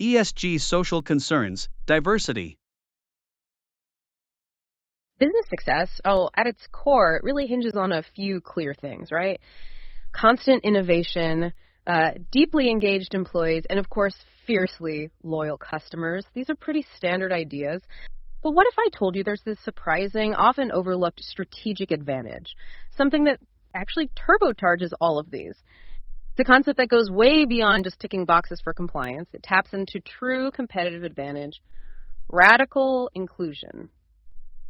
ESG social concerns, diversity. Business success, at its core, it really hinges on a few clear things, right? Constant innovation, deeply engaged employees, and of course, fiercely loyal customers. These are pretty standard ideas. But what if I told you there's this surprising, often overlooked strategic advantage? Something that actually turbocharges all of these. It's a concept that goes way beyond just ticking boxes for compliance. It taps into true competitive advantage, radical inclusion.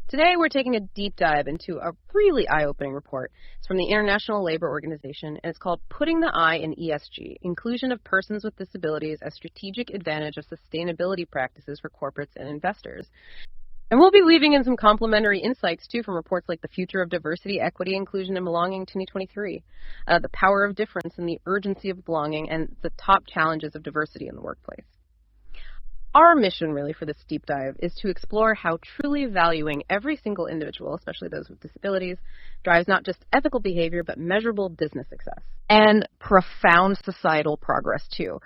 Today, we're taking a deep dive into a really eye-opening report. It's from the International Labor Organization, and it's called Putting the I in ESG, Inclusion of Persons with Disabilities as Strategic Advantage of Sustainability Practices for Corporates and Investors. And we'll be weaving in some complementary insights, too, from reports like The Future of Diversity, Equity, Inclusion, and Belonging 2023, The Power of Difference and the Urgency of Belonging, and the Top Challenges of Diversity in the Workplace. Our mission, really, for this deep dive is to explore how truly valuing every single individual, especially those with disabilities, drives not just ethical behavior, but measurable business success and profound societal progress, too.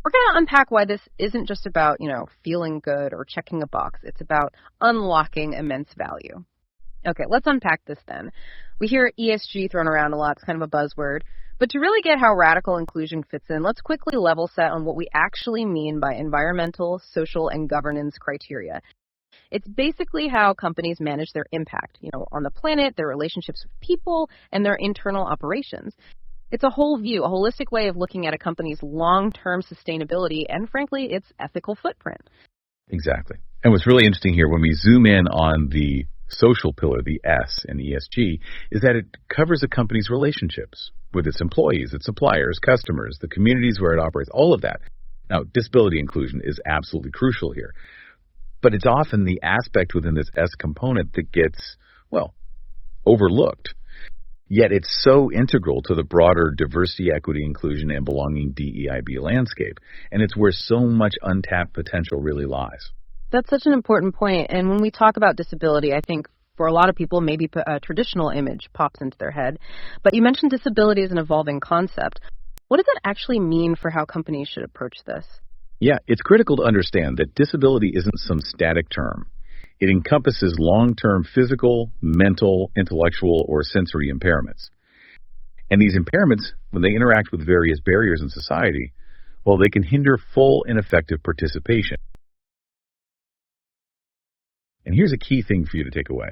We're going to unpack why this isn't just about, feeling good or checking a box. It's about unlocking immense value. Okay, let's unpack this then. We hear ESG thrown around a lot. It's kind of a buzzword. But to really get how radical inclusion fits in, let's quickly level set on what we actually mean by environmental, social, and governance criteria. It's basically how companies manage their impact, on the planet, their relationships with people, and their internal operations. It's a whole view, a holistic way of looking at a company's long-term sustainability and, frankly, its ethical footprint. Exactly. And what's really interesting here, when we zoom in on the social pillar, the S in ESG, is that it covers a company's relationships with its employees, its suppliers, customers, the communities where it operates, all of that. Now, disability inclusion is absolutely crucial here. But it's often the aspect within this S component that gets, overlooked. Yet it's so integral to the broader diversity, equity, inclusion, and belonging DEIB landscape. And it's where so much untapped potential really lies. That's such an important point. And when we talk about disability, I think for a lot of people, maybe a traditional image pops into their head. But you mentioned disability as an evolving concept. What does that actually mean for how companies should approach this? Yeah, it's critical to understand that disability isn't some static term. It encompasses long-term physical, mental, intellectual, or sensory impairments. And these impairments, when they interact with various barriers in society, they can hinder full and effective participation. And here's a key thing for you to take away.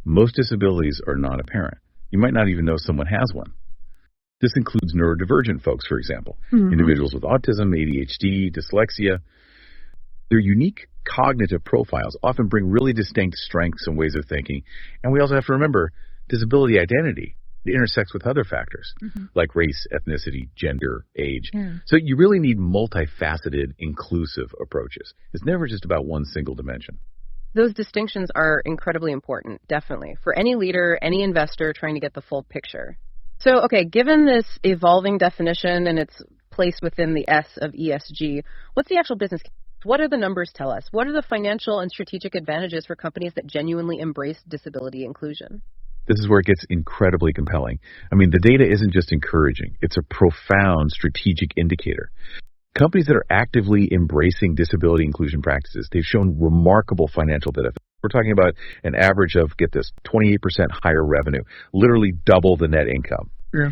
Most disabilities are not apparent. You might not even know someone has one. This includes neurodivergent folks, for example, individuals with autism, ADHD, dyslexia. Their unique cognitive profiles often bring really distinct strengths and ways of thinking. And we also have to remember disability identity. It intersects with other factors like race, ethnicity, gender, age. Yeah. So you really need multifaceted, inclusive approaches. It's never just about one single dimension. Those distinctions are incredibly important, definitely, for any leader, any investor trying to get the full picture. So, given this evolving definition and its place within the S of ESG, what's the actual business case? What do the numbers tell us? What are the financial and strategic advantages for companies that genuinely embrace disability inclusion? This is where it gets incredibly compelling. The data isn't just encouraging. It's a profound strategic indicator. Companies that are actively embracing disability inclusion practices, they've shown remarkable financial benefits. We're talking about an average of, get this, 28% higher revenue, literally double the net income. Yeah.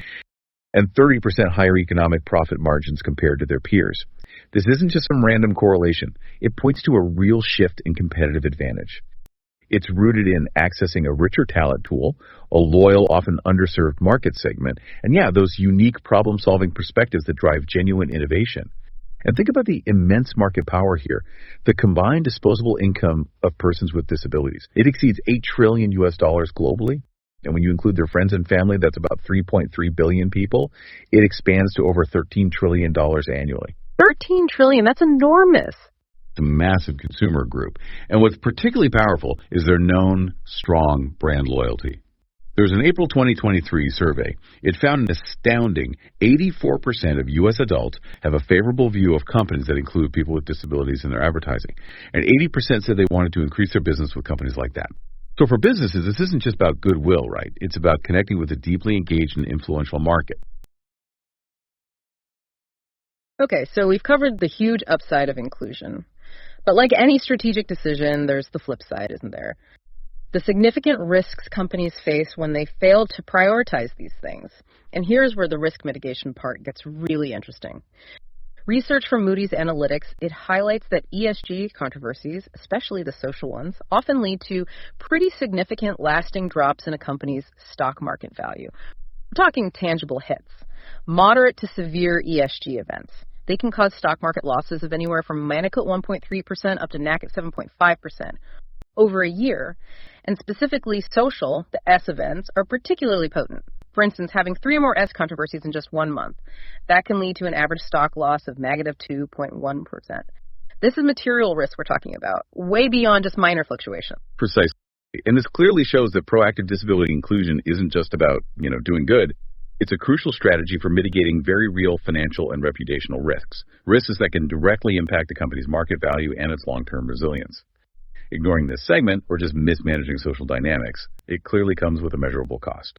And 30% higher economic profit margins compared to their peers. This isn't just some random correlation. It points to a real shift in competitive advantage. It's rooted in accessing a richer talent pool, a loyal, often underserved market segment, and those unique problem-solving perspectives that drive genuine innovation. And think about the immense market power here. The combined disposable income of persons with disabilities, it exceeds $8 trillion globally. And when you include their friends and family, that's about 3.3 billion people. It expands to over $13 trillion annually. 13 trillion, that's enormous. It's a massive consumer group. And what's particularly powerful is their known, strong brand loyalty. There was an April 2023 survey. It found an astounding 84% of U.S. adults have a favorable view of companies that include people with disabilities in their advertising. And 80% said they wanted to increase their business with companies like that. So for businesses, this isn't just about goodwill, right? It's about connecting with a deeply engaged and influential market. Okay, so we've covered the huge upside of inclusion. But like any strategic decision, there's the flip side, isn't there? The significant risks companies face when they fail to prioritize these things. And here's where the risk mitigation part gets really interesting. Research from Moody's Analytics, it highlights that ESG controversies, especially the social ones, often lead to pretty significant lasting drops in a company's stock market value. We're talking tangible hits. Moderate to severe ESG events. They can cause stock market losses of anywhere from Manic at 1.3% up to NAC at 7.5% over a year. And specifically social, the S events, are particularly potent. For instance, having 3 or more S controversies in just 1 month. That can lead to an average stock loss of negative 2.1%. This is material risk we're talking about, way beyond just minor fluctuations. Precisely. And this clearly shows that proactive disability inclusion isn't just about, doing good. It's a crucial strategy for mitigating very real financial and reputational risks. Risks that can directly impact the company's market value and its long-term resilience. Ignoring this segment or just mismanaging social dynamics, it clearly comes with a measurable cost.